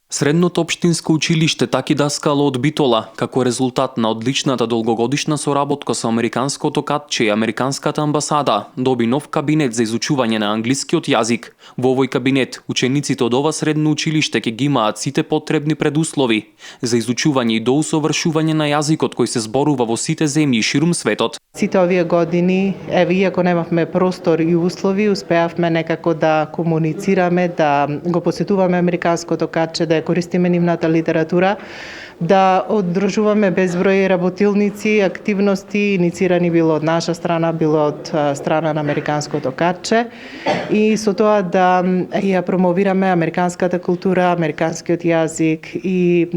Средното општинско училиште Таки Даскало од Битола, како резултат на одличната долгогодишна соработка со Американското катче и Американската амбасада, доби нов кабинет за изучување на англискиот јазик. Во овој кабинет, учениците од ова средно училиште ќе ги имаат сите потребни предуслови за изучување и доусовршување на јазикот кој се зборува во сите земји ширум светот. Сите овие години, иако немавме простор и услови, успеавме некако да комуницираме, да го посетуваме Американското катче, да ја користиме нивната литература, да одржуваме безброј работилници, активности, инициирани било од наша страна, било од страна на Американското катче, и со тоа да ја промовираме американската култура, американскиот јазик и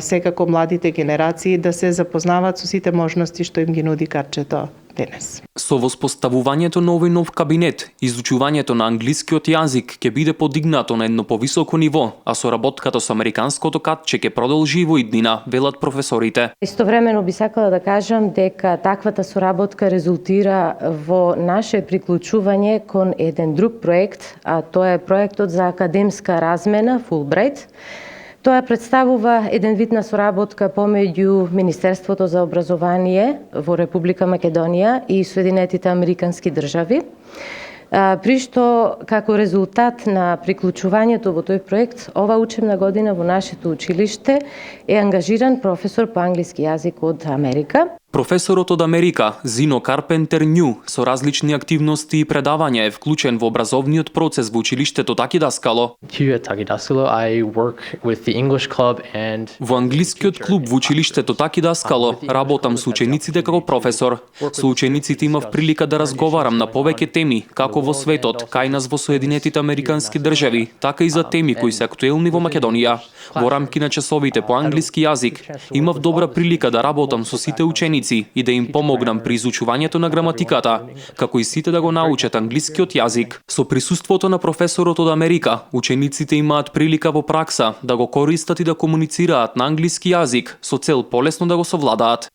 секако младите генерации да се запознаваат со сите можности што им ги нуди катчето денес. Со воспоставувањето на овој нов кабинет, изучувањето на англискиот јазик ќе биде подигнато на едно повисоко ниво, а соработката со Американското катче ќе продолжи и во иднина, велат професорите. Истовремено би сакала да кажам дека таквата соработка резултира во наше приклучување кон еден друг проект, а тоа е проектот за академска размена Фулбрайт. Тоа представува еден вид на соработка помеѓу Министерството за образование во Република Македонија и Соединетите Американски држави, при што како резултат на приклучувањето во тој проект, ова учебна година во нашето училиште е ангажиран професор по англиски јазик од Америка. Професорот од Америка, Зино Карпентер Нју, со различни активности и предавања е вклучен во образовниот процес во училиштето Таки Даскало. Here at Taki Daskalo, I work with the English club and Во англискиот клуб во училиштето Таки Даскало работам со учениците како професор. Со учениците имав прилика да разговарам на повеќе теми, како во светот, кај нас во Соединетите Американски држави, така и за теми кои се актуелни во Македонија. Во рамки на часовите по англиски јазик имав добра прилика да работам со сите ученици и да им помогнам при изучувањето на граматиката, како и сите да го научат англискиот јазик. Со присуството на професорот од Америка, учениците имаат прилика во пракса да го користат и да комуницираат на англиски јазик со цел полесно да го совладаат.